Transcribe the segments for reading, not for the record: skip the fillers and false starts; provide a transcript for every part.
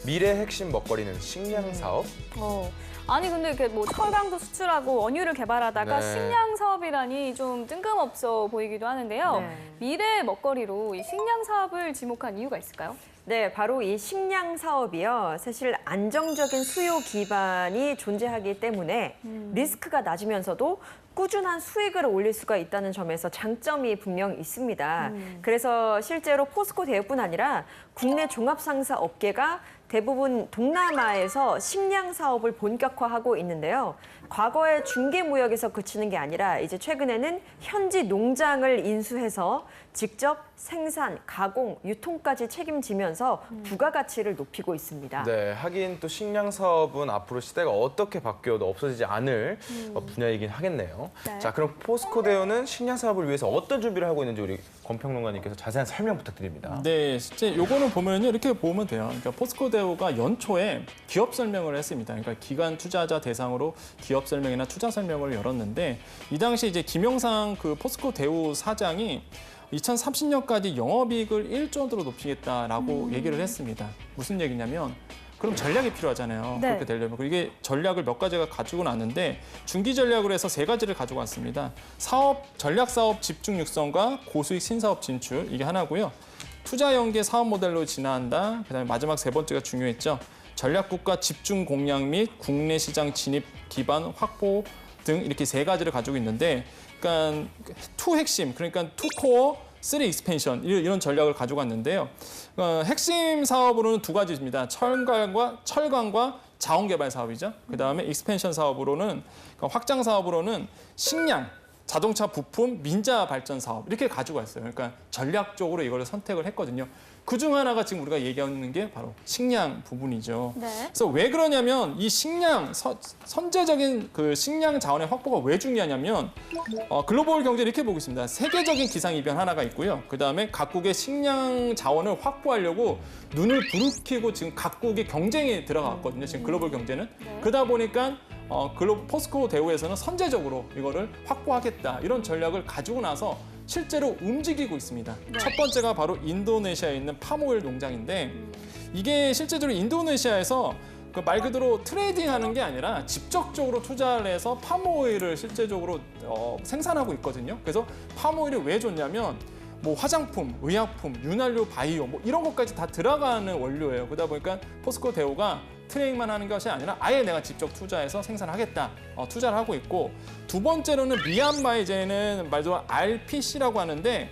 미래 핵심 먹거리는 식량 사업. 아니 근데 이렇게 뭐 철강도 수출하고 원유를 개발하다가 네. 식량 사업이라니 좀 뜬금없어 보이기도 하는데요. 네. 미래 먹거리로 이 식량 사업을 지목한 이유가 있을까요? 네, 바로 이 식량 사업이요. 사실 안정적인 수요 기반이 존재하기 때문에 리스크가 낮으면서도 꾸준한 수익을 올릴 수가 있다는 점에서 장점이 분명 있습니다. 그래서 실제로 포스코 대우뿐 아니라 국내 종합상사 업계가 대부분 동남아에서 식량 사업을 본격화하고 있는데요. 과거에 중개무역에서 그치는 게 아니라 이제 최근에는 현지 농장을 인수해서 직접 생산, 가공, 유통까지 책임지면서 부가가치를 높이고 있습니다. 네, 하긴 또 식량 사업은 앞으로 시대가 어떻게 바뀌어도 없어지지 않을 분야이긴 하겠네요. 네. 자, 그럼 포스코 대우는 식량 사업을 위해서 어떤 준비를 하고 있는지 우리 권평론가님께서 자세한 설명 부탁드립니다. 네, 실제 요거는 보면요 이렇게 보면 돼요. 그러니까 포스코 대우가 연초에 기업 설명을 했습니다. 그러니까 기관 투자자 대상으로 기업 설명이나 투자 설명을 열었는데 이 당시 이제 김영상 그 포스코 대우 사장이 2030년까지 영업이익을 1조 원으로 높이겠다라고 얘기를 했습니다. 무슨 얘기냐면 그럼 전략이 필요하잖아요. 네. 그렇게 되려면. 이게 전략을 몇 가지가 가지고 왔는데 중기 전략으로 해서 3가지를 가지고 왔습니다. 전략 사업 집중 육성과 고수익 신사업 진출 이게 하나고요. 투자 연계 사업 모델로 진화한다. 그다음에 마지막 3번째가 중요했죠. 전략 국가 집중 공략 및 국내 시장 진입 기반 확보 등 이렇게 3가지를 가지고 있는데 그러니까 투 핵심, 그러니까 투 코어, 3 익스펜션 이런 전략을 가지고 왔는데요. 핵심 사업으로는 2가지입니다. 철강과 자원 개발 사업이죠. 그다음에 익스펜션 사업으로는 그러니까 확장 사업으로는 식량, 자동차 부품, 민자 발전 사업 이렇게 가지고 왔어요. 그러니까 전략적으로 이걸 선택을 했거든요. 그중 하나가 지금 우리가 얘기하는 게 바로 식량 부분이죠. 네. 그래서 왜 그러냐면 이 식량 선제적인 그 식량 자원의 확보가 왜 중요하냐면 글로벌 경제를 이렇게 보고 있습니다. 세계적인 기상 이변 하나가 있고요. 그다음에 각국의 식량 자원을 확보하려고 눈을 부릅뜨고 지금 각국의 경쟁에 들어갔거든요. 지금 글로벌 경제는. 그러다 보니까 포스코 대우에서는 선제적으로 이거를 확보하겠다 이런 전략을 가지고 나서 실제로 움직이고 있습니다. 네. 첫 번째가 바로 인도네시아에 있는 팜오일 농장인데 이게 실제적으로 인도네시아에서 그 말 그대로 트레이딩하는 게 아니라 직접적으로 투자를 해서 팜오일을 실제적으로 생산하고 있거든요. 그래서 팜오일이 왜 좋냐면 뭐 화장품, 의약품, 윤활유, 바이오 뭐 이런 것까지 다 들어가는 원료예요. 그러다 보니까 포스코 대우가 트레이딩만 하는 것이 아니라 아예 내가 직접 투자해서 생산하겠다 투자를 하고 있고 두 번째로는 미얀마에 이제는 말도 RPC라고 하는데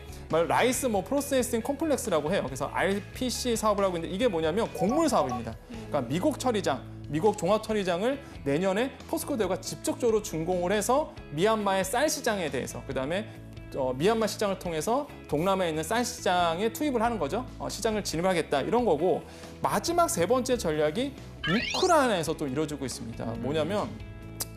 라이스 프로세싱 콤플렉스라고 해요. 그래서 RPC 사업을 하고 있는데 이게 뭐냐면 곡물 사업입니다. 그러니까 미국 종합 처리장을 내년에 포스코 대우가 직접적으로 준공을 해서 미얀마의 쌀 시장에 대해서 그다음에 미얀마 시장을 통해서 동남아에 있는 쌀 시장에 투입을 하는 거죠. 시장을 진입하겠다 이런 거고 마지막 3번째 전략이 우크라이나에서 또 이루어지고 있습니다. 뭐냐면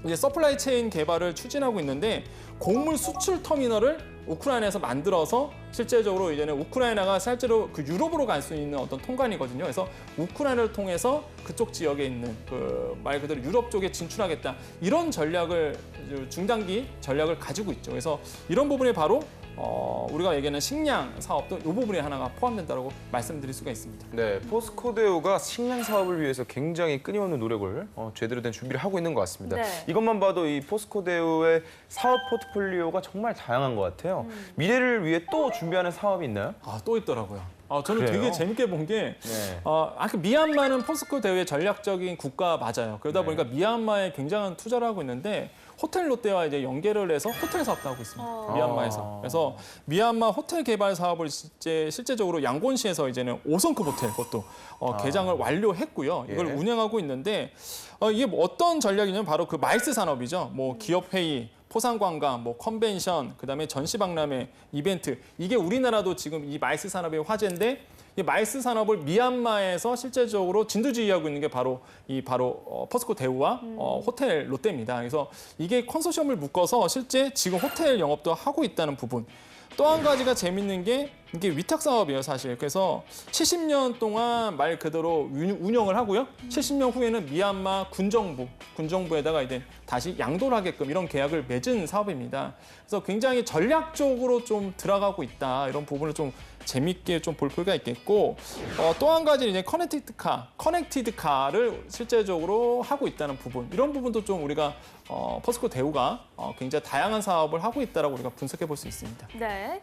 이제 서플라이 체인 개발을 추진하고 있는데 곡물 수출 터미널을 우크라이나에서 만들어서 실제적으로 이제는 우크라이나가 실제로 그 유럽으로 갈 수 있는 어떤 통관이거든요. 그래서 우크라이나를 통해서 그쪽 지역에 있는 그 말 그대로 유럽 쪽에 진출하겠다 이런 전략을 중단기 전략을 가지고 있죠. 그래서 이런 부분이 바로 우리가 얘기하는 식량 사업도 이 부분에 하나가 포함된다고 말씀드릴 수가 있습니다. 네, 포스코 대우가 식량 사업을 위해서 굉장히 끊임없는 노력을 제대로 된 준비를 하고 있는 것 같습니다. 네. 이것만 봐도 이 포스코 대우의 사업 포트폴리오가 정말 다양한 것 같아요. 미래를 위해 또 준비하는 사업이 있나요? 또 있더라고요. 저는 그래요? 되게 재밌게 본 게 네. 그 미얀마는 포스코 대우의 전략적인 국가 맞아요. 그러다 보니까 미얀마에 굉장한 투자를 하고 있는데 호텔 롯데와 이제 연계를 해서 호텔 사업도 하고 있습니다. 미얀마에서. 그래서 미얀마 호텔 개발 사업을 실제적으로 양곤시에서 이제는 5성급 호텔 그것도 개장을 완료했고요. 이걸 예. 운영하고 있는데 이게 어떤 전략이냐면 바로 그 마이스 산업이죠. 뭐 기업 회의 포상관광, 컨벤션, 그다음에 전시박람회, 이벤트 이게 우리나라도 지금 이 마이스 산업의 화제인데 이 마이스 산업을 미얀마에서 실제적으로 진두지휘하고 있는 게 바로 포스코 대우와 호텔 롯데입니다. 그래서 이게 컨소시엄을 묶어서 실제 지금 호텔 영업도 하고 있다는 부분. 또 한 가지가 재밌는 게 이게 위탁 사업이에요, 사실. 그래서 70년 동안 말 그대로 운영을 하고요. 70년 후에는 미얀마 군정부에다가 이제 다시 양도를 하게끔 이런 계약을 맺은 사업입니다. 그래서 굉장히 전략적으로 좀 들어가고 있다. 이런 부분을 좀 재밌게 좀 볼 필요가 있겠고 또 한 가지 이제 커넥티드 카를 실제적으로 하고 있다는 부분 이런 부분도 좀 우리가 퍼스코 대우가 굉장히 다양한 사업을 하고 있다라고 우리가 분석해 볼 수 있습니다. 네.